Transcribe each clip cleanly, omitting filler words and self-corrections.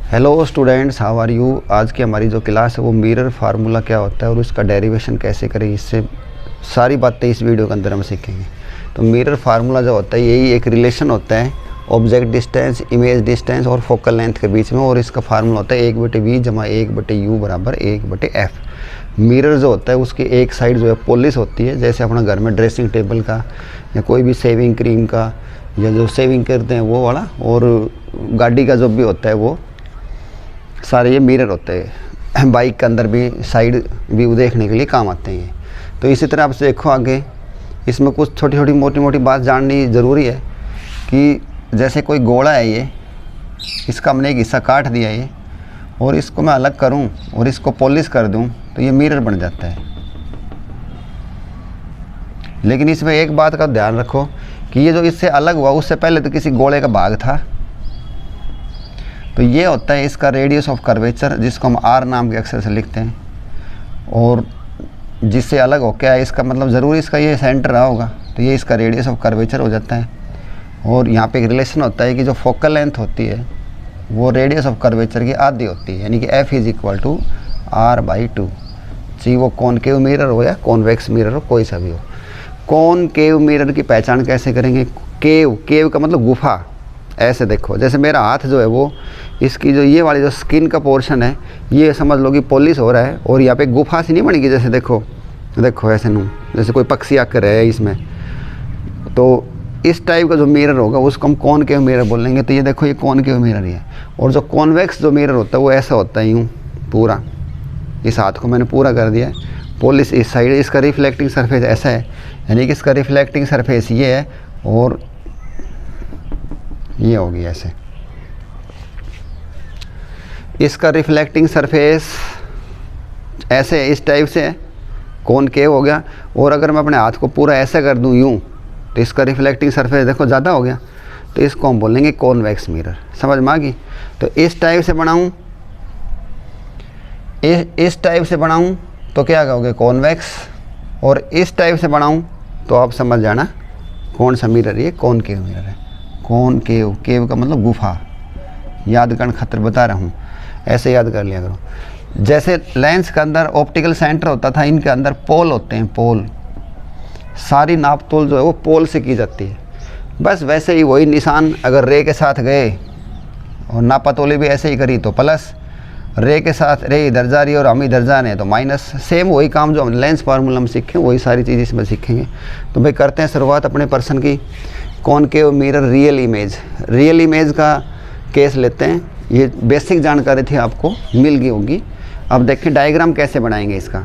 Hello students, how are you. आज की हमारी जो क्लास है वो मिरर फार्मूला क्या होता है और उसका डेरिवेशन कैसे करें, इससे सारी बातें इस वीडियो के अंदर हम सीखेंगे। तो मिरर फार्मूला जो होता है यही एक रिलेशन होता है ऑब्जेक्ट डिस्टेंस, इमेज डिस्टेंस और फोकल लेंथ के बीच में, और इसका फार्मूला होता है 1/v जमा 1/u बराबर 1/f। मिरर जो होता है उसकी एक साइड जो है पॉलिश होती है, जैसे अपना घर में ड्रेसिंग टेबल का या कोई भी शेविंग क्रीम का या जो शेविंग करते हैं वो वाला, और गाड़ी का जो भी होता है वो सारे ये मिरर होते हैं। बाइक के अंदर भी साइड व्यू देखने के लिए काम आते हैं ये। तो इसी तरह आप देखो आगे, इसमें कुछ छोटी छोटी मोटी मोटी बात जाननी ज़रूरी है कि जैसे कोई गोला है ये, इसका हमने एक हिस्सा काट दिया ये, और इसको मैं अलग करूं और इसको पॉलिश कर दूं तो ये मिरर बन जाता है। लेकिन इसमें एक बात का ध्यान रखो कि ये जो इससे अलग हुआ उससे पहले तो किसी गोले का भाग था। तो ये होता है इसका रेडियस ऑफ कर्वेचर, जिसको हम आर नाम के अक्षर से लिखते हैं, और जिससे अलग हो क्या है इसका मतलब ज़रूरी इसका ये सेंटर रहा होगा, तो ये इसका रेडियस ऑफ कर्वेचर हो जाता है। और यहाँ पे एक रिलेशन होता है कि जो फोकल लेंथ होती है वो रेडियस ऑफ कर्वेचर की आधी होती है, यानी कि F = R/2, चाहे वो कॉनकेव मिरर हो या कॉन्वेक्स मिरर हो, कोई सा भी हो। कॉनकेव मिरर की पहचान कैसे करेंगे? केव का मतलब गुफा। ऐसे देखो, जैसे मेरा हाथ जो है वो, इसकी जो ये वाली जो स्किन का पोर्शन है ये समझ लो कि पॉलिश हो रहा है, और यहाँ पे गुफा सी नहीं बनेगी, जैसे देखो ऐसे नू, जैसे कोई पक्षी आकर है इसमें। तो इस टाइप का जो मिरर होगा उसको हम कॉनकेव मिरर बोलेंगे। तो ये देखो ये कॉनकेव मिरर ही है। और जो कॉन्वेक्स जो मिरर होता है वो ऐसा होता है यूँ पूरा, इस हाथ को मैंने पूरा कर दिया है, पॉलिश इस साइड, इसका रिफ्लेक्टिंग सरफेस ऐसा है, यानी कि इसका रिफ्लेक्टिंग सरफेस ये है और ये होगी ऐसे। इसका रिफ्लेक्टिंग सरफेस ऐसे इस टाइप से है, कॉनकेव हो गया। और अगर मैं अपने हाथ को पूरा ऐसे कर दूं यूं, तो इसका रिफ्लेक्टिंग सरफेस देखो ज़्यादा हो गया, तो इसको हम बोलेंगे कॉन्वेक्स मिरर। समझ में आ गई? तो इस टाइप से बनाऊं, इस टाइप से बनाऊं तो क्या कहोगे? कॉन्वेक्स। और इस टाइप से बनाऊं तो आप समझ जाना कौन सा मिरर ये कॉनकेव मिरर है। कॉनकेव, केव का मतलब गुफा। याद करने खातिर बता रहा हूँ, ऐसे याद कर लिया करो। जैसे लेंस के अंदर ऑप्टिकल सेंटर होता था, इनके अंदर पोल होते हैं, पोल। सारी नाप तोल जो है वो पोल से की जाती है। बस वैसे ही वही निशान अगर रे के साथ गए और नापातोली भी ऐसे ही करी तो प्लस, रे के साथ रे इधर जा रही है और हम इधर जा रहे हैं तो माइनस। सेम वही काम जो हम लेंस फार्मूला में सीखें वही सारी चीज़ इसमें सीखेंगे। तो भाई करते हैं शुरुआत अपने पर्सन की। कॉनकेव मिरर रियल इमेज का केस लेते हैं। ये बेसिक जानकारी थी, आपको मिल गई होगी। अब देखें डायग्राम कैसे बनाएंगे इसका।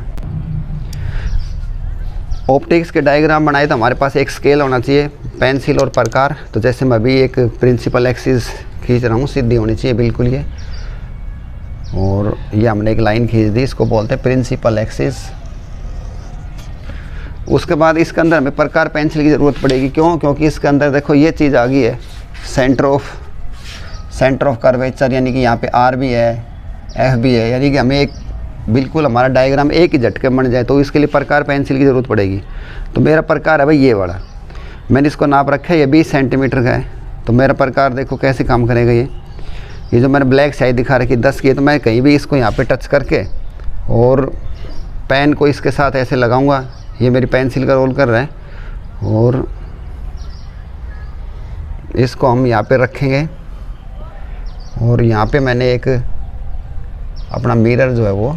ऑप्टिक्स के डायग्राम बनाए तो हमारे पास एक स्केल होना चाहिए, पेंसिल और प्रकार। तो जैसे मैं अभी एक प्रिंसिपल एक्सिस खींच रहा हूँ, सीधी होनी चाहिए बिल्कुल ये, और ये हमने एक लाइन खींच दी, इसको बोलते हैं प्रिंसिपल एक्सिस। उसके बाद इसके अंदर हमें प्रकार पेंसिल की ज़रूरत पड़ेगी। क्यों? क्योंकि इसके अंदर देखो ये चीज़ आ गई है, सेंटर ऑफ कर्वेचर, यानी कि यहाँ पे R भी है, F भी है, यानी कि हमें एक बिल्कुल हमारा डायग्राम एक ही झटके में बन जाए, तो इसके लिए प्रकार पेंसिल की ज़रूरत पड़ेगी। तो मेरा प्रकार है भाई ये वाला, मैंने इसको नाप रखा है, ये 20 सेंटीमीटर का है। तो मेरा प्रकार देखो कैसे काम करेगा। ये जो मैंने ब्लैक स्याही दिखा रखी 10 की है, तो मैं कहीं भी इसको यहाँ पे टच करके और पेन को इसके साथ ऐसे लगाऊंगा, ये मेरी पेंसिल का रोल कर रहा है, और इसको हम यहाँ पे रखेंगे। और यहाँ पे मैंने एक अपना मिरर जो है वो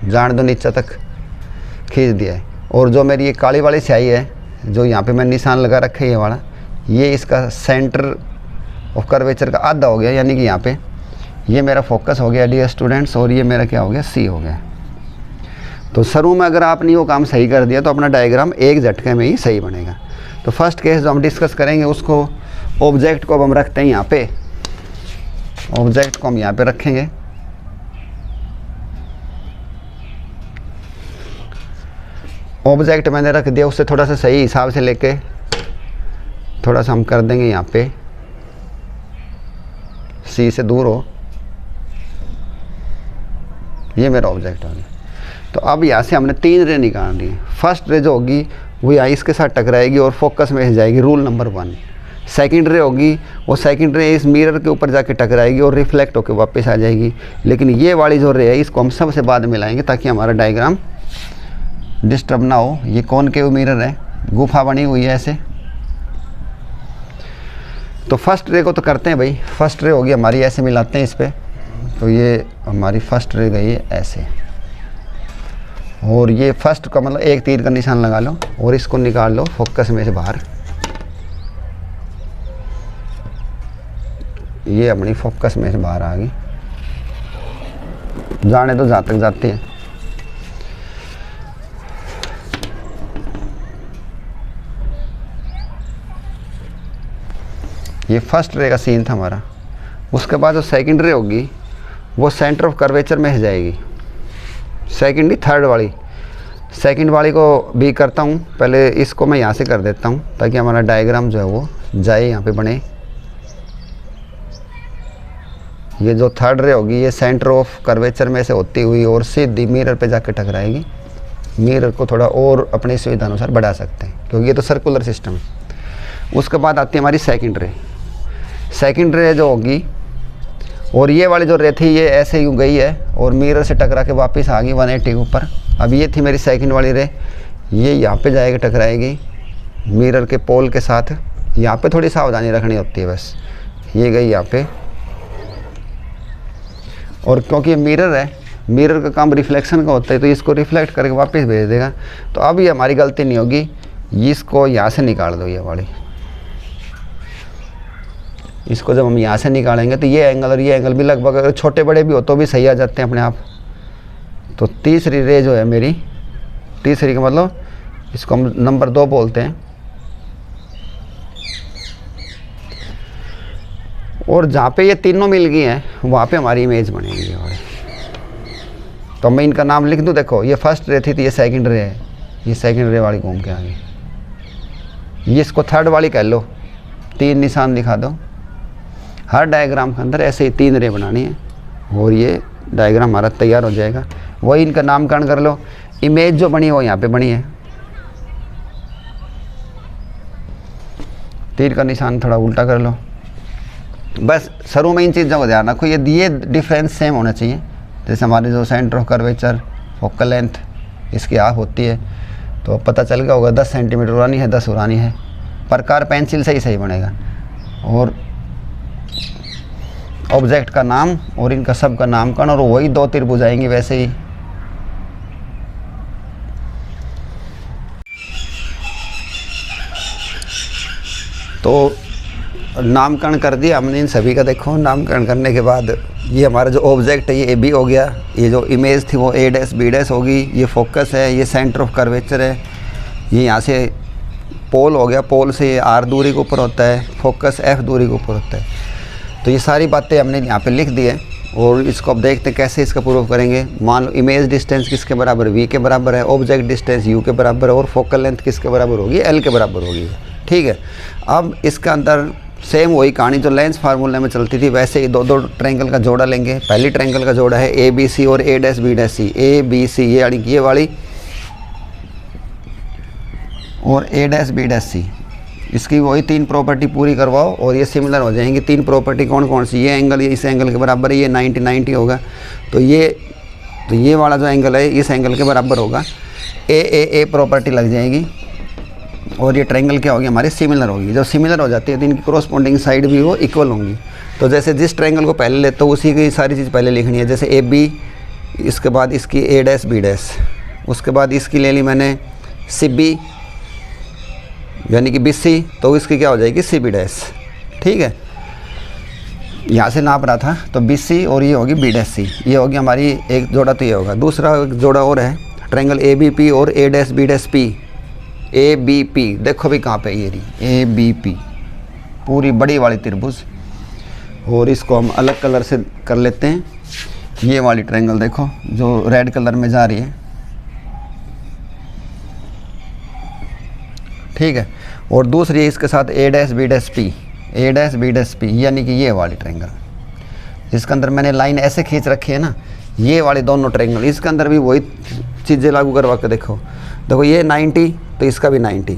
जान दो नीचे तक खींच दिया है। और जो मेरी ये काली वाली स्याही है, जो यहाँ पे मैंने निशान लगा रखा है ये वाला, ये इसका सेंटर ऑफ कर्वेचर का आधा हो गया, यानी कि यहाँ पे ये मेरा फोकस हो गया डियर स्टूडेंट्स, और ये मेरा क्या हो गया? C हो गया। तो शुरू में अगर आपने वो काम सही कर दिया तो अपना डायग्राम एक झटके में ही सही बनेगा। तो फर्स्ट केस जो हम डिस्कस करेंगे उसको, ऑब्जेक्ट को अब हम रखते हैं यहाँ पे, ऑब्जेक्ट को हम यहाँ पे रखेंगे। ऑब्जेक्ट मैंने रख दिया, उससे थोड़ा सा सही हिसाब से लेके थोड़ा सा हम कर देंगे यहाँ पे, C से दूर हो, ये मेरा ऑब्जेक्ट हो गया। तो अब यहाँ से हमने 3 रे निकाल दी। फर्स्ट रे जो होगी वो यहाँ इसके साथ टकराएगी और फोकस में जाएगी, रूल नंबर 1। सेकंड रे होगी, वो सेकंड रे इस मिरर के ऊपर जाके टकराएगी और रिफ्लेक्ट होकर वापस आ जाएगी। लेकिन ये वाली जो रे है इसको हम सबसे बाद में लाएंगे ताकि हमारा डायग्राम डिस्टर्ब ना हो। ये कॉनकेव मिरर है, गुफा बनी हुई है ऐसे। तो फर्स्ट रे को तो करते हैं भाई। फर्स्ट रे होगी हमारी, ऐसे मिलाते हैं इस पर। तो ये हमारी फर्स्ट रे गई है ऐसे, और ये फर्स्ट का मतलब एक तीर का निशान लगा लो और इसको निकाल लो फोकस में से बाहर। ये अपनी फोकस में से बाहर आ गई, जाने तो जहाँ तक जाती है। ये फर्स्ट रे का सीन था हमारा। उसके बाद जो सेकंड रे होगी वो सेंटर ऑफ कर्वेचर में जाएगी। सेकंड ही थर्ड वाली, सेकंड वाली को भी करता हूँ। पहले इसको मैं यहाँ से कर देता हूँ ताकि हमारा डायग्राम जो है वो जाए यहाँ पे बने। ये जो थर्ड रे होगी ये सेंटर ऑफ कर्वेचर में से होती हुई और सीधी मिरर पे जाके टकराएगी। मिरर को थोड़ा और अपनी सुविधा अनुसार बढ़ा सकते हैं क्योंकि ये तो सर्कुलर सिस्टम है। उसके बाद आती है हमारी सेकंड रे। सेकंड रे जो होगी, और ये वाली जो रे थी ये ऐसे यूँ गई है और मिरर से टकरा के वापस आ गई 180 के ऊपर। अब ये थी मेरी सेकंड वाली रे, ये यहाँ पे जाएगी टकराएगी मिरर के पोल के साथ। यहाँ पे थोड़ी सावधानी रखनी होती है बस। ये गई यहाँ पे, और क्योंकि ये मिरर है, मिरर का काम रिफ्लेक्शन का होता है तो इसको रिफ्लेक्ट करके वापस भेज देगा। तो अब ये हमारी गलती नहीं होगी, इसको यहाँ से निकाल दो। ये वाली इसको जब हम यहाँ से निकालेंगे तो ये एंगल और ये एंगल भी लगभग अगर छोटे बड़े भी हो तो भी सही आ जाते हैं अपने आप। तो तीसरी रे जो है मेरी, तीसरी का मतलब इसको हम नंबर 2 बोलते हैं। और जहाँ पे ये तीनों मिल गई हैं वहाँ पे हमारी इमेज बनेगी। और तो मैं इनका नाम लिख दूँ। देखो ये फर्स्ट रे थी तो ये सेकंड रे है, ये सेकंड रे वाली घूम के आ गई। ये इसको थर्ड वाली कह लो। 3 निशान दिखा दो। हर डायग्राम के अंदर ऐसे ही 3 रे बनानी है और ये डायग्राम हमारा तैयार हो जाएगा। वही इनका नामकरण कर लो। इमेज जो बनी है वो यहाँ पे बनी है। तीर का निशान थोड़ा उल्टा कर लो। बस शुरू में इन चीज़ों को ध्यान रखो। ये डिफरेंस सेम होना चाहिए। जैसे हमारे जो centre of curvature, focal length इसकी आप होती है तो पता चल गया होगा 10 सेंटीमीटर उड़ानी है, 10 उड़ानी है। प्रकार पेंसिल से ही सही बनेगा। और ऑब्जेक्ट का नाम और इनका सब का नामकरण, और वही 2 तीर बुझाएंगे वैसे ही। तो नामकरण कर दिया हमने इन सभी का। देखो नामकरण करने के बाद ये हमारा जो ऑब्जेक्ट है ये AB हो गया। ये जो इमेज थी वो A' B' होगी। ये फोकस है, ये सेंटर ऑफ कर्वेचर है। ये यहाँ से पोल हो गया, पोल से ये R दूरी के ऊपर होता है, फोकस F दूरी के ऊपर होता है। तो ये सारी बातें हमने यहाँ पे लिख दी है और इसको अब देखते हैं कैसे इसका प्रूफ करेंगे। मान लो इमेज डिस्टेंस किसके बराबर, V के बराबर है, ऑब्जेक्ट डिस्टेंस U के बराबर है, और फोकल लेंथ किसके बराबर होगी, L के बराबर होगी। ठीक है। अब इसके अंदर सेम वही कहानी जो लेंस फार्मूले में चलती थी वैसे ही 2 ट्रायंगल का जोड़ा लेंगे। पहली ट्रायंगल का जोड़ा है ABC और A', ABC ये वाली और A', इसकी वही 3 प्रॉपर्टी पूरी करवाओ और ये सिमिलर हो जाएंगी। 3 प्रॉपर्टी कौन कौन सी, ये एंगल ये इस एंगल के बराबर है, ये 90 होगा। तो ये वाला जो एंगल है इस एंगल के बराबर होगा। A प्रॉपर्टी लग जाएगी और ये ट्रायंगल क्या होगी हमारी, सिमिलर होगी। जब सिमिलर हो जाती है तो इनकी कॉरस्पॉन्डिंग साइड भी वो इक्वल होंगी। तो जैसे जिस ट्रायंगल को पहले लेते हो उसी की सारी चीज़ पहले लिखनी है। जैसे AB, इसके बाद इसकी A', B', उसके बाद इसकी ले ली मैंने CB यानी कि BC, तो इसकी क्या हो जाएगी CB'। ठीक है। यहाँ से नाप रहा था तो BC और ये होगी B', ये होगी हमारी एक जोड़ा। तो ये होगा। दूसरा एक जोड़ा और है ट्रायंगल ABP और A', ABP। देखो भी कहाँ पे ये रही ABP, पूरी बड़ी वाली त्रिभुज। और इसको हम अलग कलर से कर लेते हैं। ये वाली ट्रायंगल देखो जो रेड कलर में जा रही है। ठीक है। और दूसरी है इसके साथ A', B', यानी कि ये वाली ट्रायंगल जिसके अंदर मैंने लाइन ऐसे खींच रखी है ना, ये वाले दोनों ट्रायंगल। इसके अंदर भी वही चीज़ें लागू करवा के देखो ये 90 तो इसका भी 90,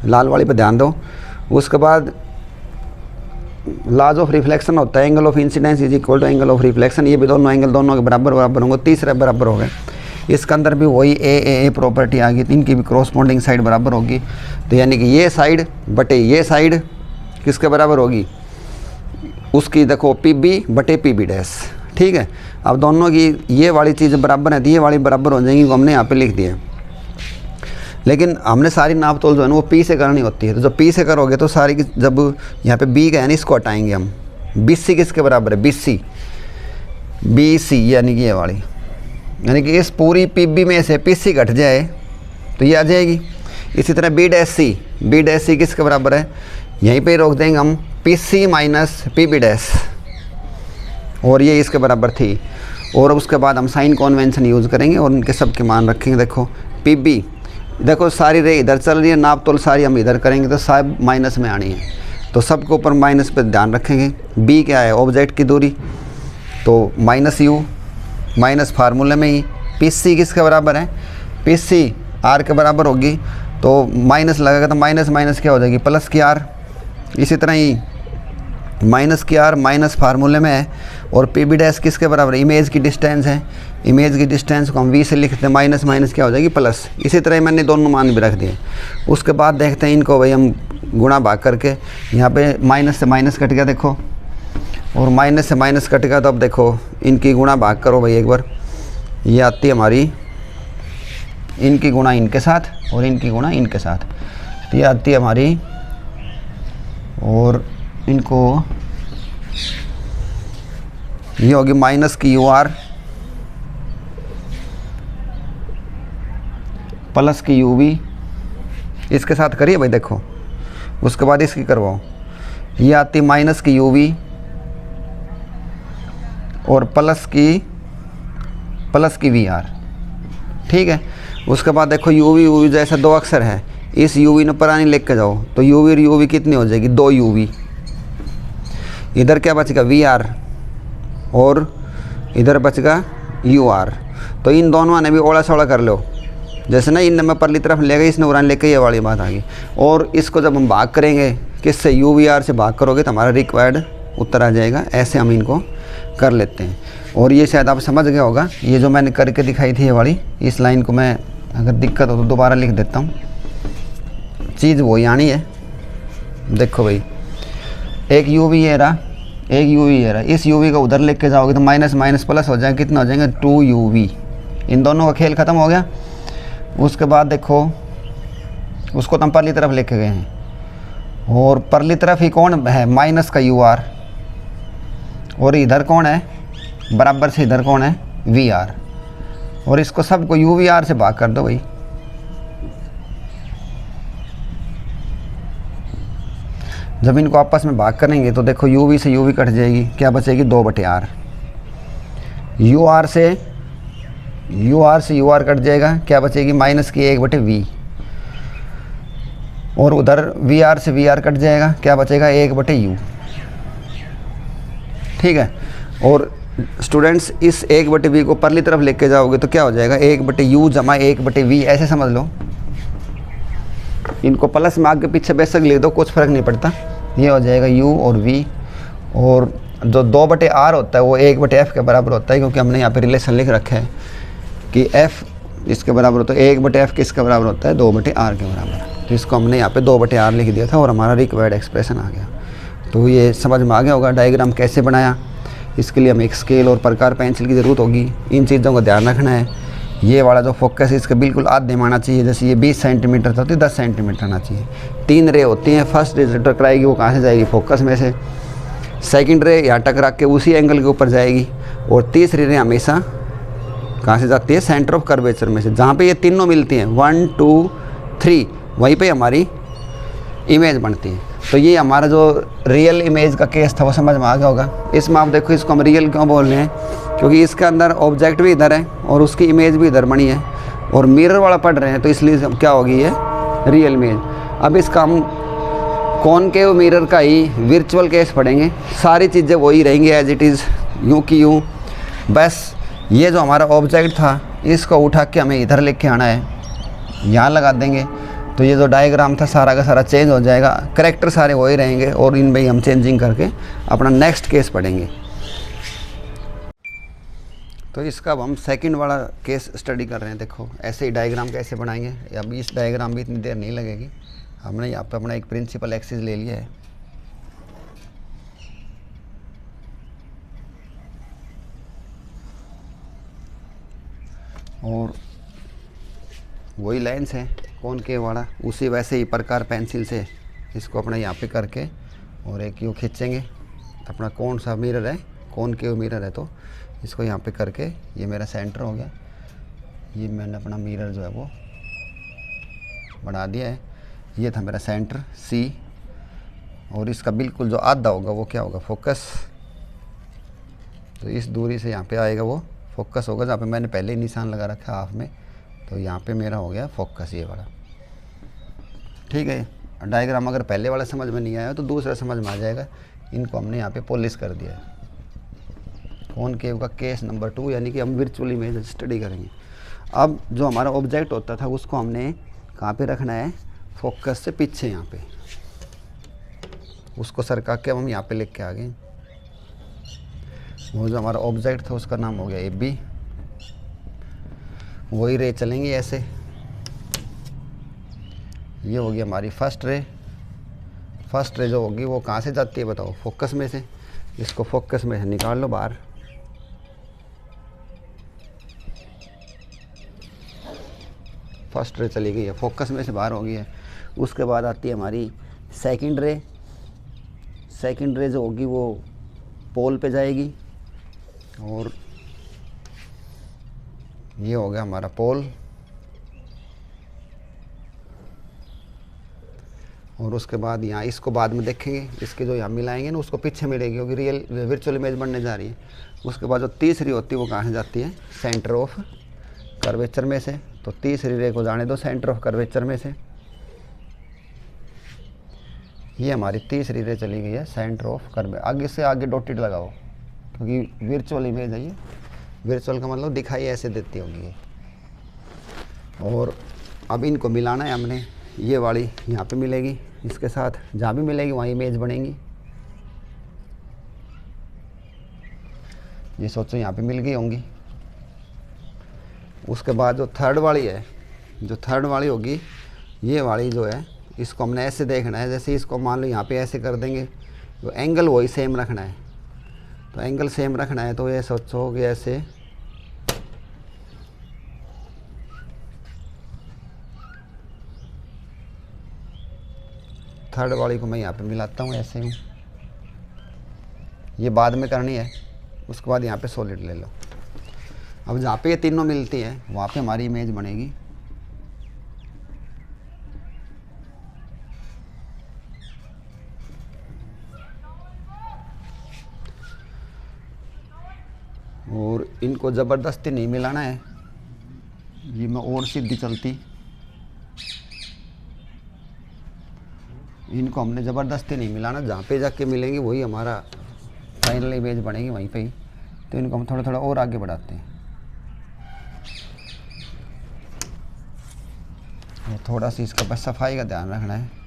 लाल वाली पे ध्यान दो। उसके बाद लॉज ऑफ रिफ्लेक्शन होता है, angle of incidence is equal to angle of reflection. ये भी दोनों एंगल दोनों के बराबर बराबर होंगे, तीसरे बराबर हो गए। इसके अंदर भी वही ए प्रॉपर्टी आ गई, तो इनकी भी क्रॉसपोंडिंग साइड बराबर होगी। तो यानी कि ये साइड बटे ये साइड किसके बराबर होगी, उसकी देखो पी बी बटे पी बी डैश। ठीक है, अब दोनों की ये वाली चीज़ बराबर है तो ये वाली बराबर हो जाएंगी, वो हमने यहाँ पे लिख दिया। लेकिन हमने सारी नाप तोल जो है ना वो पी से करनी होती है। तो जब पी से करोगे तो सारी की, जब यहाँ पे बी का है ना इसको हटाएंगे हम, बी सी किसके बराबर है, बी सी यानी कि ये वाली, यानी कि इस पूरी पी बी में से पी सी घट जाए तो ये आ जाएगी। इसी तरह बी डैश सी किसके बराबर है, यहीं पे रोक देंगे हम, P C minus P B dash, और ये इसके बराबर थी। और उसके बाद हम साइन कॉन्वेंशन यूज़ करेंगे और उनके सब के मान रखेंगे। देखो पी बी, देखो सारी रे इधर चल रही है, नाप तोल सारी हम इधर करेंगे तो सब माइनस में आनी है, तो सबके ऊपर माइनस पे ध्यान रखेंगे। बी क्या है, ऑब्जेक्ट की दूरी, तो माइनस यू, माइनस फार्मूले में ही। पी सी किसके बराबर है, पी सी आर के बराबर होगी, तो माइनस लगेगा तो माइनस माइनस क्या हो जाएगी, प्लस की आर। इसी तरह ही माइनस की आर माइनस फार्मूले में है। और पी बी डैश किसके बराबर है, इमेज की डिस्टेंस है, इमेज की डिस्टेंस को हम वी से लिखते हैं, माइनस माइनस क्या हो जाएगी, प्लस। इसी तरह मैंने दोनों मान भी रख दिए। उसके बाद देखते हैं इनको भाई हम गुणा भाग करके, यहाँ पे माइनस से माइनस कट गया देखो, और माइनस से माइनस कट गया, तो अब देखो इनकी गुणा भाग करो भाई एक बार, ये आती है हमारी इनकी गुणा इनके साथ और इनकी गुणा इनके साथ, तो ये आती है हमारी, और इनको ये होगी माइनस की यू आर प्लस की यू वी, इसके साथ करिए भाई देखो। उसके बाद इसकी करवाओ, ये आती माइनस की यू वी और प्लस की वी आर। ठीक है, उसके बाद देखो यू वी जैसे दो अक्षर है, इस यू वी ने परानी लिख के जाओ, तो यू वी कितनी हो जाएगी, 2 यू वी। इधर क्या बचेगा, वी आर, और इधर बचेगा यू आर। तो इन दोनों ने भी ओला सोला कर लो, जैसे ना इन में परली तरफ ले गए, इसने उड़ान लेके, ये वाली बात आ गई। और इसको जब हम भाग करेंगे किससे, यू वी आर से भाग करोगे तो हमारा रिक्वायर्ड उत्तर आ जाएगा। ऐसे हम इनको कर लेते हैं। और ये शायद आप समझ गया होगा, ये जो मैंने करके दिखाई थी ये वाली, इस लाइन को मैं अगर दिक्कत हो तो दोबारा लिख देता हूँ, चीज़ वही आनी है। देखो भाई, एक यू वी ये रहा, एक यू वी ये रहा, इस यू वी को उधर लेके जाओगे तो माइनस माइनस प्लस हो जाएगा, कितना हो जाएगा, 2 यू वी। इन दोनों का खेल ख़त्म हो गया। उसके बाद देखो उसको तो हम परली तरफ लेके गए हैं, और परली तरफ ही कौन है, माइनस का यू आर, और इधर कौन है, बराबर से इधर कौन है, वी आर, और इसको सबको यू वी आर से भाग कर दो भाई। जब इनको आपस में भाग करेंगे तो देखो यू वी से यू वी कट जाएगी, क्या बचेगी, 2/r। यू आर से यू आर कट जाएगा, क्या बचेगी, माइनस की 1/v। और उधर वी आर से वी आर कट जाएगा, क्या बचेगा, 1/u। ठीक है, और स्टूडेंट्स इस 1/v को परली तरफ लेके जाओगे तो क्या हो जाएगा, 1/u जमा 1/v, ऐसे समझ लो। इनको प्लस में आगे पीछे बेशक लिख दो, कुछ फ़र्क नहीं पड़ता। ये हो जाएगा u और v, और जो 2/r होता है वो 1/f के बराबर होता है, क्योंकि हमने यहाँ पे रिलेशन लिख रखा है कि f इसके बराबर होता है, 1/f किसके बराबर होता है, 2/r के बराबर। तो इसको हमने यहाँ पे 2/r लिख दिया था और हमारा रिक्वायर्ड एक्सप्रेशन आ गया। तो ये समझ में आ गया होगा डायग्राम कैसे बनाया। इसके लिए हमें एक स्केल और प्रकार पेंसिल की ज़रूरत होगी, इन चीज़ों का ध्यान रखना है। ये वाला जो फोकस है इसका बिल्कुल आधे में आना चाहिए, जैसे ये 20 सेंटीमीटर था तो 10 सेंटीमीटर आना चाहिए। 3 रे होती हैं, फर्स्ट रे टकराएगी वो कहाँ से जाएगी, फोकस में से। सेकंड रे यहाँ टकरा के उसी एंगल के ऊपर जाएगी, और तीसरी रे हमेशा कहाँ से जाती है, सेंटर ऑफ कर्वेचर में से। जहाँ पे ये तीनों मिलती हैं 1 2 3, वहीं पे हमारी इमेज बनती है। तो ये हमारा जो रियल इमेज का केस था वो समझ में आ गया होगा। इसमें आप देखो इसको हम रियल क्यों बोल रहे हैं, क्योंकि इसके अंदर ऑब्जेक्ट भी इधर है और उसकी इमेज भी इधर बनी है, और मिरर वाला पढ़ रहे हैं, तो इसलिए क्या होगी ये रियल इमेज। अब इसका हम कॉनकेव मिरर का ही वर्चुअल केस पढ़ेंगे, सारी चीज़ें वही रहेंगी एज इट इज़, यूँ की यूँ। बस ये जो हमारा ऑब्जेक्ट था इसको उठा के हमें इधर लेके आना है, यहाँ लगा देंगे तो ये जो डायग्राम था सारा का सारा चेंज हो जाएगा, करेक्टर सारे वही रहेंगे और इन में हम चेंजिंग करके अपना नेक्स्ट केस पढ़ेंगे। तो इसका अब हम सेकंड वाला केस स्टडी कर रहे हैं। देखो ऐसे ही डायग्राम कैसे बनाएंगे। अब इस डायग्राम में इतनी देर नहीं लगेगी। हमने यहाँ पे अपना एक प्रिंसिपल एक्सिस ले लिया है और वही लाइन्स है कॉनकेव वाला, उसी वैसे ही प्रकार पेंसिल से इसको अपना यहाँ पे करके और एक यूँ खींचेंगे। अपना कौन सा मिरर है, कॉनकेव मिरर है, तो इसको यहाँ पे करके ये मेरा सेंटर हो गया। ये मैंने अपना मिरर जो है वो बढ़ा दिया है। ये था मेरा सेंटर सी और इसका बिल्कुल जो आधा होगा वो क्या होगा, फोकस। तो इस दूरी से यहाँ पे आएगा वो फोकस होगा, जहाँ पे मैंने पहले ही निशान लगा रखा है हाफ में। तो यहाँ पे मेरा हो गया फोकस ये वाला। ठीक है, डायग्राम अगर पहले वाला समझ में नहीं आया तो दूसरा समझ में आ जाएगा। इनको हमने यहाँ पे पॉलिश कर दिया है। कॉनकेव का केस नंबर 2 यानी कि हम वर्चुअल इमेज स्टडी करेंगे। अब जो हमारा ऑब्जेक्ट होता था उसको हमने कहाँ पे रखना है, फोकस से पीछे यहाँ पे। उसको सरका के हम यहाँ पे लिख के आ गए। वो जो हमारा ऑब्जेक्ट था उसका नाम हो गया AB। वही रे चलेंगे ऐसे। ये होगी हमारी फर्स्ट रे। फर्स्ट रे जो होगी वो कहाँ से जाती है बताओ, फोकस में से। इसको फोकस में से निकाल लो बाहर। फर्स्ट रे चली गई है, फोकस में से बाहर हो गई है। उसके बाद आती है हमारी सेकंड रे। सेकंड रे जो होगी वो पोल पे जाएगी और ये हो गया हमारा पोल। और उसके बाद यहाँ इसको बाद में देखेंगे, इसके जो यहाँ मिलाएंगे ना उसको पीछे मिलेगी क्योंकि रियल वर्चुअल इमेज बनने जा रही है। उसके बाद जो तीसरी होती है वो कहाँ से जाती है, सेंटर ऑफ कर्वेचर में से। तो तीसरी रे को जाने दो सेंटर ऑफ कर्वेचर में से। ये हमारी तीसरी रे चली गई है सेंटर ऑफ कर्वे। आगे से आगे डॉटेड लगाओ क्योंकि वर्चुअल इमेज है ये। वर्चुअल का मतलब दिखाई ऐसे देती होगी ये। और अब इनको मिलाना है हमने। ये वाली यहाँ पे मिलेगी इसके साथ, जहाँ भी मिलेगी वहाँ इमेज बनेगी। ये सोचो यहाँ पे मिल गई होंगी। उसके बाद जो थर्ड वाली है, जो थर्ड वाली होगी ये वाली जो है, इसको हमने ऐसे देखना है। जैसे इसको मान लो यहाँ पे ऐसे कर देंगे तो एंगल वही सेम रखना है। तो एंगल सेम रखना है तो ये सोचो कि ऐसे थर्ड वाली को मैं यहाँ पे मिलाता हूँ ऐसे हूँ। ये बाद में करनी है। उसके बाद यहाँ पे सॉलिड ले लो। अब जहाँ पे ये तीनों मिलती है वहाँ पे हमारी इमेज बनेगी। और इनको ज़बरदस्ती नहीं मिलाना है। ये मैं और सीधी चलती, इनको हमने ज़बरदस्ती नहीं मिलाना। जहाँ पे जाके मिलेंगे वही हमारा फाइनल इमेज बनेगी वहीं पे ही। तो इनको हम थोड़ा थोड़ा और आगे बढ़ाते हैं। और थोड़ा सी इसका बस सफाई का ध्यान रखना है।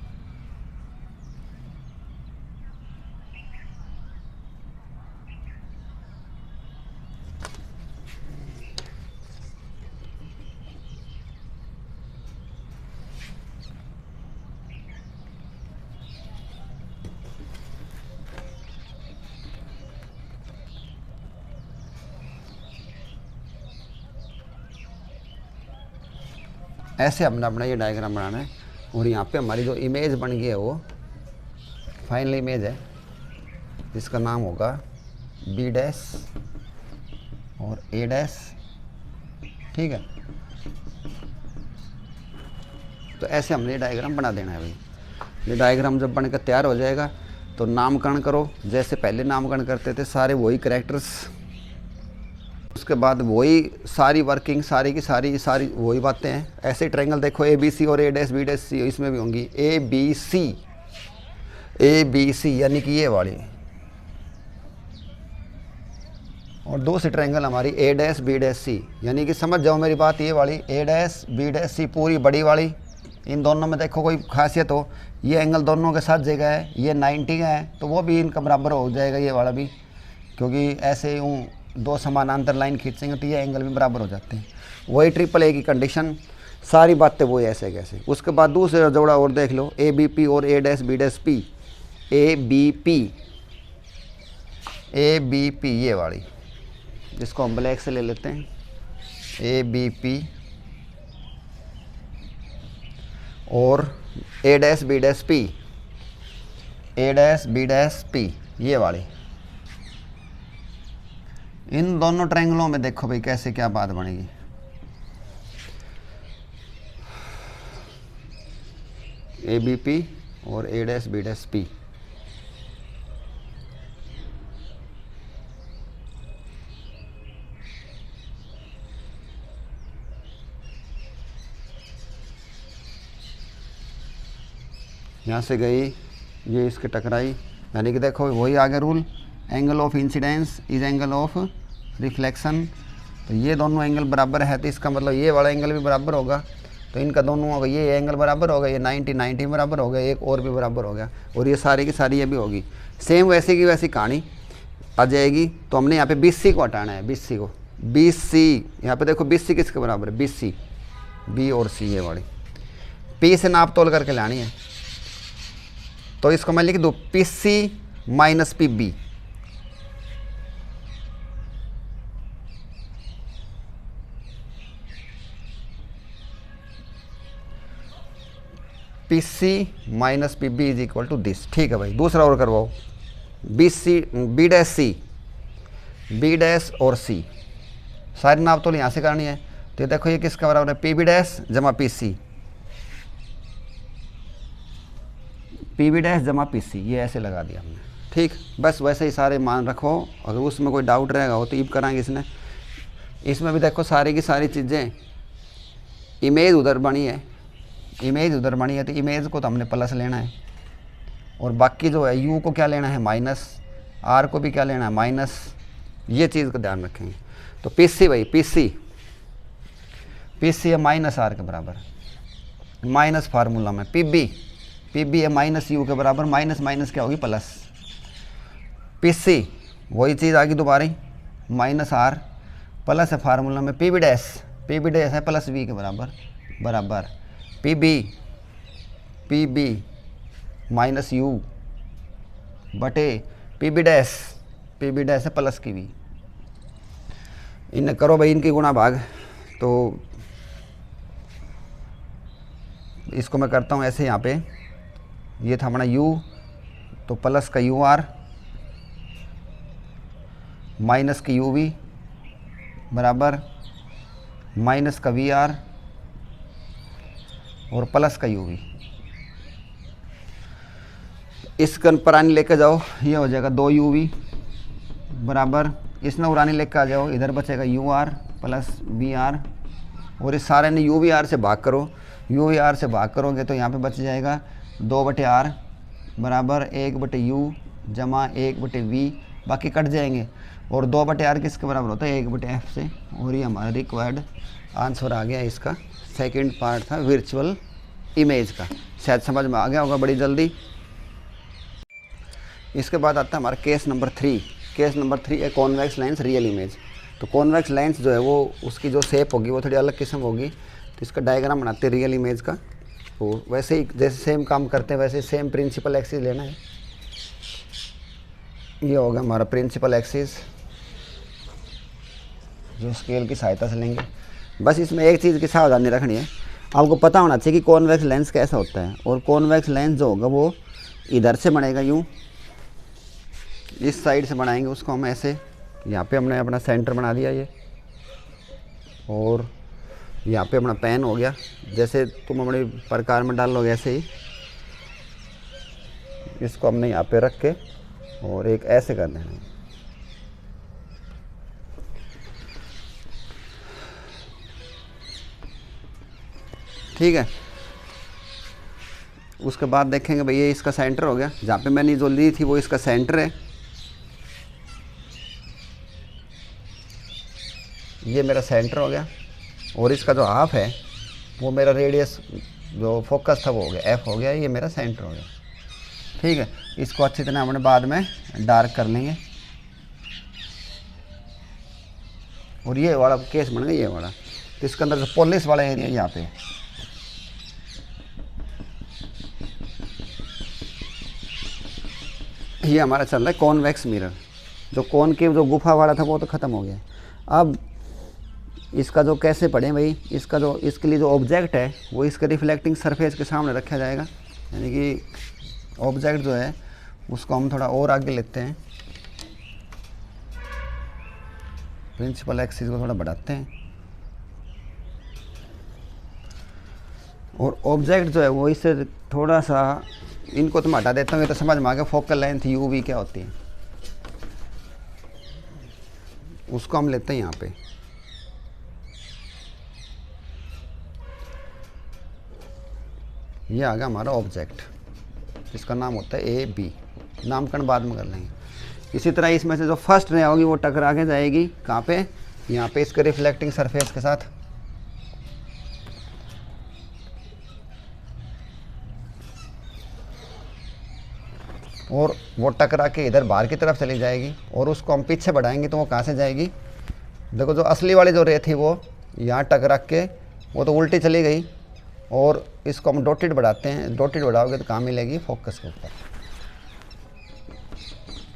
ऐसे अपना अपना ये डायग्राम बनाना है। और यहाँ पे हमारी जो इमेज बन गई है वो फाइनल इमेज है, जिसका नाम होगा B डैश और A डैश। ठीक है, तो ऐसे हमने ये डायग्राम बना देना है भाई। ये डायग्राम जब बनकर तैयार हो जाएगा तो नामकरण करो। जैसे पहले नामकरण करते थे सारे वही कैरेक्टर्स। उसके बाद वही सारी वर्किंग, सारी की सारी वही बातें हैं। ऐसे ट्रायंगल देखो ABC और A dash B dash C, इसमें भी होंगी ABC यानी कि ये वाली। और दूसरी ट्रायंगल हमारी A dash B dash C यानी कि समझ जाओ मेरी बात, ये वाली A dash B dash C पूरी बड़ी वाली इन दोनों में देखो कोई खासियत हो, ये एंगल दोनों के साथ जगह है, ये 90 का है तो वो भी इनका बराबर हो जाएगा ये वाला भी, क्योंकि ऐसे यूँ दो समानांतर लाइन खींचेंगे तो ये एंगल भी बराबर हो जाते हैं। वही ट्रिपल ए की कंडीशन, सारी बातें वही ऐसे कैसे। उसके बाद दूसरा जोड़ा और देख लो, ए बी पी और A dash B dash P, A B P ये वाली, जिसको हम ब्लैक से ले लेते हैं, ए बी पी और A dash B dash P, A dash B dash P ये वाली। इन दोनों ट्रायंगलों में देखो भाई कैसे क्या बात बनेगी। ए बी पी और A dash B dash P, यहाँ से गई ये इसके टकराई, यानी कि देखो वही आगे rule, angle of incidence is angle of reflection. तो ये दोनों एंगल बराबर है तो इसका मतलब ये वाला एंगल भी बराबर होगा, तो इनका दोनों होगा, ये एंगल बराबर होगा, ये 90 बराबर हो गया, एक और भी बराबर हो गया, और ये सारी की सारी ये भी होगी। सेम वैसे की वैसी कहानी आ जाएगी। तो हमने यहाँ पे 20C को हटाना है, 20C को, 20C यहाँ पे देखो 20C किसके बराबर है, 20C, बी और सी ये वाली, पी से नाप तोल करके लानी है। तो इसको मैं लिख दूँ PC minus PB, PC minus PB is equal to this. ठीक है भाई, दूसरा और करवाओ, B dash C, B dash और सी, सारी नाप तो यहाँ से करनी है। तो देखो ये किसका बराबर है, PB डैश जमा PC, PB डैश जमा PC, ये ऐसे लगा दिया हमने। ठीक, बस वैसे ही सारे मान रखो, अगर उसमें कोई डाउट रहेगा हो तो ईब कराएंगे इसने। इसमें भी देखो सारी की सारी चीज़ें, इमेज उधर बनी है, इमेज उधर बनी है, तो इमेज को तो हमने प्लस लेना है, और बाकी जो है यू को क्या लेना है माइनस, आर को भी क्या लेना है माइनस, ये चीज़ का ध्यान रखेंगे। तो PC भाई PC है माइनस आर के बराबर, माइनस फार्मूला में PB है माइनस यू के बराबर, माइनस माइनस क्या होगी प्लस, PC वही चीज़ आ गई दोबारा, माइनस आर प्लस है फार्मूला में PB डैश है प्लस V के बराबर PB माइनस यू बटे PB डैश है प्लस की V। इन्हें करो भाई इनकी गुणा भाग। तो इसको मैं करता हूँ ऐसे, यहाँ पे ये था अपना U, तो प्लस का UR माइनस की UV बराबर माइनस का VR और प्लस का UV। इसका पुरानी लेकर जाओ, ये हो जाएगा 2UV बराबर, इसमें पुरानी लेकर आ जाओ, इधर बचेगा UR प्लस VR, और इस सारे ने UVR से भाग करो, UVR से भाग करोगे तो यहाँ पे बच जाएगा 2/R बराबर 1/U जमा 1/V, बाकी कट जाएंगे, और 2/R किसके बराबर होता है 1/F से। और ये हमारा रिक्वायर्ड आंसर आ गया, इसका सेकंड पार्ट था वर्चुअल इमेज का। शायद समझ में आ गया होगा बड़ी जल्दी। इसके बाद आता है हमारा केस नंबर 3। केस नंबर 3 है कॉन्वेक्स लेंस रियल इमेज। तो कॉन्वेक्स लेंस जो है वो उसकी जो शेप होगी वो थोड़ी अलग किस्म होगी, तो इसका डायग्राम बनाते हैं रियल इमेज का। तो वैसे ही जैसे सेम काम करते हैं वैसे सेम प्रिंसिपल एक्सिस लेना है। ये होगा हमारा प्रिंसिपल एक्सिस जो स्केल की सहायता से लेंगे। बस इसमें एक चीज़ की सावधानी रखनी है, आपको पता होना चाहिए कि कॉन्वेक्स लेंस कैसा होता है। और कॉन्वेक्स लेंस जो होगा वो इधर से बनेगा, यूँ इस साइड से बनाएंगे उसको हम ऐसे। यहाँ पे हमने अपना सेंटर बना दिया ये, और यहाँ पे अपना पेन हो गया, जैसे तुम अपने प्रकार में डाल लोगे ऐसे ही इसको हमने यहाँ पे रख के और एक ऐसे कर देना। ठीक है, उसके बाद देखेंगे भाई ये इसका सेंटर हो गया, जहाँ पे मैंने जो ली थी वो इसका सेंटर है। ये मेरा सेंटर हो गया, और इसका जो हाफ है वो मेरा रेडियस जो फोकस था वो हो गया, एफ हो गया, ये मेरा सेंटर हो गया। ठीक है, इसको अच्छी तरह हमने बाद में डार्क कर लेंगे। और ये वाला केस बन गया, ये वाला, तो इसके अंदर जो पॉलिश वाला एरिया यहाँ पे, ये हमारा चल रहा है कॉन्वेक्स मिरर। जो कॉन की जो गुफा वाला था वो तो ख़त्म हो गया। अब इसका जो कैसे पढ़ें भाई, इसका जो इसके लिए जो ऑब्जेक्ट है वो इसके रिफ्लेक्टिंग सरफेस के सामने रखा जाएगा। यानी कि ऑब्जेक्ट जो है उसको हम थोड़ा और आगे लेते हैं, प्रिंसिपल एक्सिस को थोड़ा बढ़ाते हैं, और ऑब्जेक्ट जो है वो इससे थोड़ा सा, इनको तो मैं हटा देता हूँ, ये तो समझ में आ गया फोकल लेंथ यू वी क्या होती है। उसको हम लेते हैं यहाँ पे, ये आ गया हमारा ऑब्जेक्ट, जिसका नाम होता है ए बी। नामकरण बाद में कर लेंगे। इसी तरह इसमें से जो फर्स्ट रे होगी वो टकरा के जाएगी कहाँ पे, यहाँ पे इसके रिफ्लेक्टिंग सरफेस के साथ। और वो टकरा के इधर बाहर की तरफ चली जाएगी, और उसको हम पीछे बढ़ाएंगे तो वो कहाँ से जाएगी, देखो जो असली वाली जो रे थी वो यहाँ टकरा के वो तो उल्टी चली गई, और इसको हम डॉटेड बढ़ाते हैं। डॉटेड बढ़ाओगे तो कहाँ मिलेगी, फोकस के ऊपर।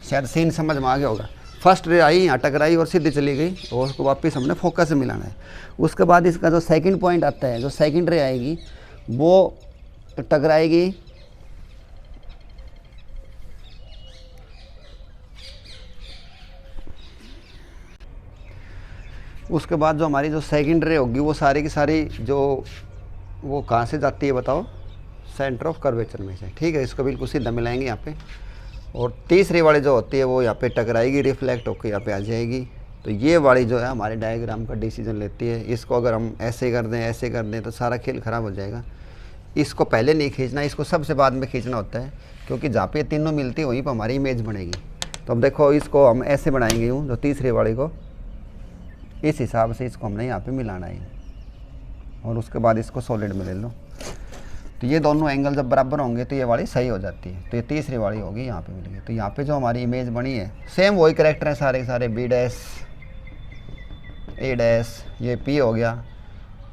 शायद सीन समझ में आ गया होगा। फर्स्ट रे आई, यहाँ टकराई और सीधी चली गई, और उसको वापस हमने फोकस से मिलाना है। उसके बाद इसका जो सेकंड पॉइंट आता है, जो सेकंड रे आएगी वो टकराएगी उसके बाद जो हमारी जो सेकंड रे होगी वो सारी की सारी जो वो कहाँ से जाती है बताओ, सेंटर ऑफ कर्वेचर में से। ठीक है, इसको बिल्कुल सीधा मिलाएंगे यहाँ पे। और तीसरी वाली जो होती है वो यहाँ पे टकराएगी, रिफ्लेक्ट होकर यहाँ पे आ जाएगी। तो ये वाली जो है हमारे डायग्राम का डिसीजन लेती है। इसको अगर हम ऐसे कर दें, ऐसे कर दें तो सारा खेल ख़राब हो जाएगा। इसको पहले नहीं खींचना, इसको सबसे बाद में खींचना होता है, क्योंकि जहाँ पे तीनों मिलती है वहीं पर हमारी इमेज बनेगी। तो अब देखो इसको हम ऐसे बनाएंगे यूँ, जो तीसरी वाली को इस हिसाब से इसको हमने यहाँ पे मिलाना है, और उसके बाद इसको सॉलिड में ले लो। तो ये दोनों एंगल जब बराबर होंगे तो ये वाली सही हो जाती है। तो ये तीसरी वाली होगी, यहाँ पे मिल गई। तो यहाँ पे जो हमारी इमेज बनी है सेम वही करेक्टर हैं सारे के सारे, बी डैश, ए डैश, ये पी हो गया,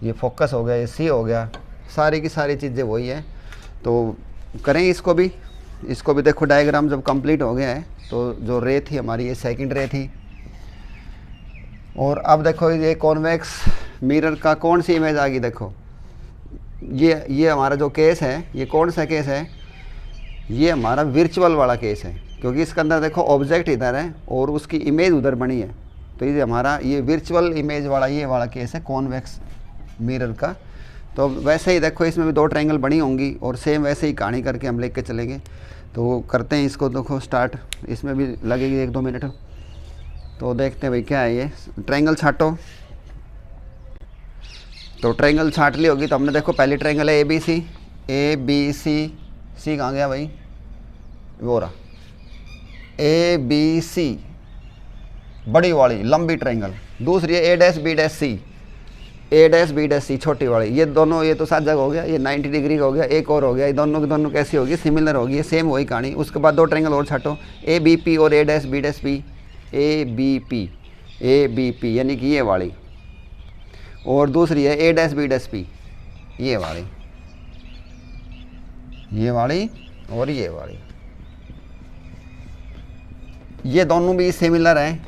ये फोकस हो गया, ये सी हो गया, सारी की सारी चीज़ें वही है। तो करें इसको भी देखो डायग्राम जब कंप्लीट हो गया है। तो जो रे थी हमारी ये सेकंड रे थी, और अब देखो ये कॉन्वेक्स मिरर का कौन सी इमेज आ गई। देखो ये हमारा जो केस है, ये कौन सा केस है, ये हमारा वर्चुअल वाला केस है, क्योंकि इसके अंदर देखो ऑब्जेक्ट इधर है और उसकी इमेज उधर बनी है। तो ये हमारा ये वर्चुअल इमेज वाला ये वाला केस है कॉन्वेक्स मिरर का। तो वैसे ही देखो इसमें भी दो ट्रायंगल बनी होंगी, और सेम वैसे ही कहानी करके हम लेके चलेंगे। तो करते हैं इसको, देखो स्टार्ट। इसमें भी लगेगी 1-2 मिनट। तो देखते हैं भाई क्या है ये। ट्रायंगल छाटो। तो ट्रायंगल छाट ली होगी। तो हमने देखो पहली ट्रायंगल है ए बी सी कहाँ गया भाई, वो रहा ए बी सी, बड़ी वाली लंबी ट्रायंगल। दूसरी है A dash B dash C, A dash B dash सी छोटी वाली। ये दोनों, ये तो साझा हो गया, ये 90 डिग्री का हो गया। एक और हो गया, ये दोनों की दोनों कैसी होगी, सिमिलर होगी। सेम वही कहानी। उसके बाद दो ट्रायंगल और छाटो, ए बी पी और A dash B dash P, A B P यानी कि ये वाली। और दूसरी है A dash B dash P, ये वाली और ये वाली। ये दोनों भी सिमिलर हैं।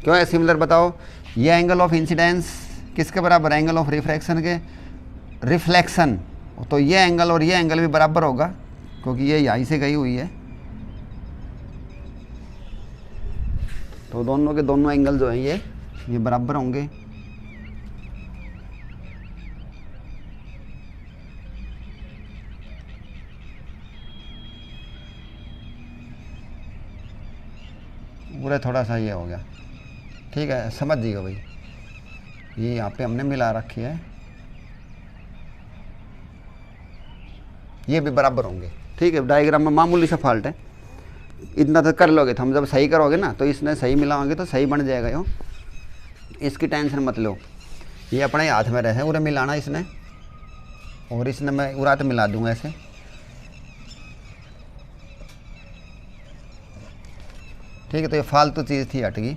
क्यों है सिमिलर बताओ। ये एंगल ऑफ इंसिडेंस किसके बराबर, एंगल ऑफ रिफ्रैक्शन के, रिफ्लेक्शन। तो ये एंगल और ये एंगल भी बराबर होगा, क्योंकि ये यहीं से गई हुई है। तो दोनों के दोनों एंगल जो हैं ये बराबर होंगे। पूरा थोड़ा सा ये हो गया, ठीक है, समझ जाइएगा भाई। ये यहाँ पे हमने मिला रखी है, ये भी बराबर होंगे, ठीक है। डायग्राम में मामूली सा फॉल्ट है, इतना तो कर लोगे। तो हम जब सही करोगे ना तो इसने सही मिलाओगे तो सही बन जाएगा। यो इसकी टेंशन मत लो, ये अपने हाथ में रहे उन्हें मिलाना इसने। और इसमें मैं उरात मिला दूंगा ऐसे। ठीक है, तो ये फालतू चीज़ थी, हट गई।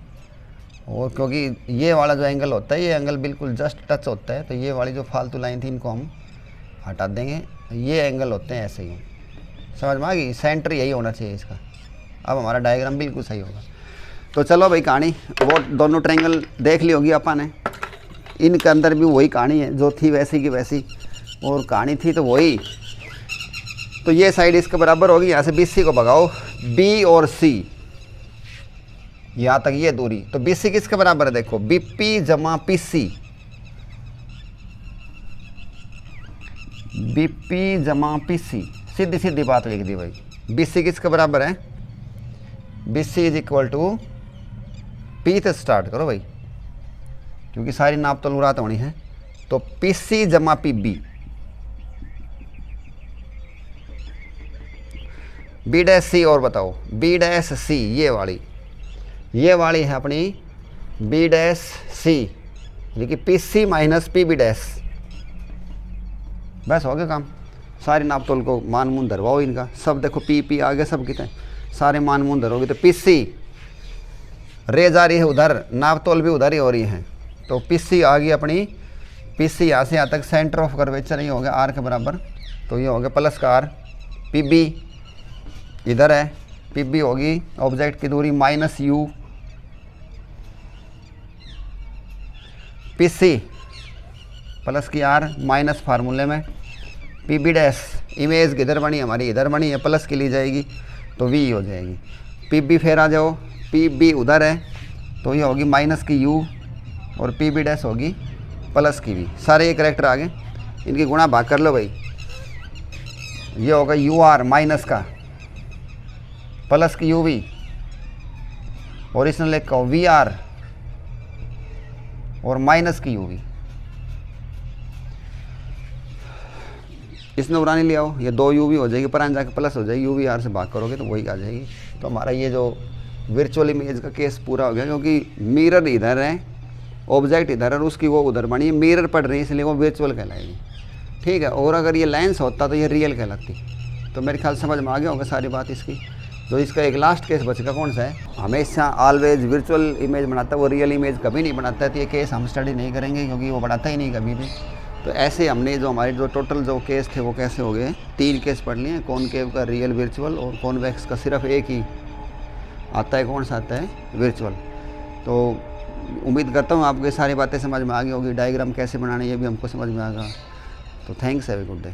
और क्योंकि ये वाला जो एंगल होता है, ये एंगल बिल्कुल जस्ट टच होता है, तो ये वाली जो फालतू लाइन थी इनको हम हटा देंगे। ये एंगल होते हैं ऐसे ही, समझ में आ गई। सेंटर यही होना चाहिए इसका। अब हमारा डायग्राम बिल्कुल सही होगा। तो चलो भाई, कहानी वो दोनों ट्रायंगल देख ली होगी अपन ने। इनके अंदर भी वही कहानी है जो थी वैसी की वैसी, और कहानी थी तो वही। तो ये साइड इसके बराबर होगी, यहाँ से BC को भगाओ, B और C, यहाँ तक ये दूरी। तो BC किसके बराबर है, देखो BP जमा PC, BP जमा PC, सीधी सीधी बात लिख दी भाई। BC किसके बराबर है, BC is equal to P से स्टार्ट करो भाई, क्योंकि सारी नाप तो लुरात होनी है। तो PC जमा PB, B' और बताओ B' C, ये वाली है अपनी B' C, लेकिन PC माइनस PB'। बस हो गया काम। सारी नाप तोल को मान मून धरवाओ इनका, सब देखो P आगे सब कितने सारे मान मून धरोगे तो PC रे जा रही है उधर, नाप तोल भी उधर ही हो रही है। तो PC आ गई अपनी, PC यहाँ से यहाँ तक सेंटर ऑफ कर्वेचर ये हो गया R के बराबर, तो ये हो गया प्लस का R। PB इधर है, PB होगी ऑब्जेक्ट की दूरी माइनस U, PC प्लस की R माइनस फार्मूले में, PB' इमेज किधर बनी हमारी, इधर बनी है, प्लस की ली जाएगी तो V हो जाएगी। PB फिर आ जाओ, PB उधर है तो ये होगी माइनस की U, और PB' होगी प्लस की V। सारे ये करेक्टर आ गए, इनकी गुणा भाग कर लो भाई। ये होगा UR माइनस का प्लस की UV, और इसने लिखा VR और माइनस की UV। इसने उड़ाने ले आओ, ये 2 UV हो जाएगी, पर जाके प्लस हो जाएगी, UVR से भाग करोगे तो वही आ जाएगी। तो हमारा ये जो वर्चुअल इमेज का केस पूरा हो गया, क्योंकि मिरर इधर है, ऑब्जेक्ट इधर है, और उसकी वो उधर बनी है, मिरर पड़ रही है, इसलिए वो वर्चुअल कहलाएगी। ठीक है, और अगर ये लेंस होता तो ये रियल कहलाती। तो मेरे ख्याल समझ में आ गया होगा सारी बात इसकी। तो इसका एक लास्ट केस बचेगा, कौन सा है, हमेशा ऑलवेज वर्चुअल इमेज बनाता है, वो रियल इमेज कभी नहीं बनाता है। तो ये केस हम स्टडी नहीं करेंगे, क्योंकि वो बनाता ही नहीं कभी भी। तो ऐसे हमने जो हमारे जो टोटल जो केस थे वो कैसे हो गए, 3 केस पढ़ लिए, कॉनकेव का रियल वर्चुअल, और कॉन्वेक्स का सिर्फ एक ही आता है, कौन सा आता है, वर्चुअल। तो उम्मीद करता हूँ आपको ये सारी बातें समझ में आ गई होगी, डायग्राम कैसे बनाने ये भी हमको समझ में आ गया। तो thanks, have a good day.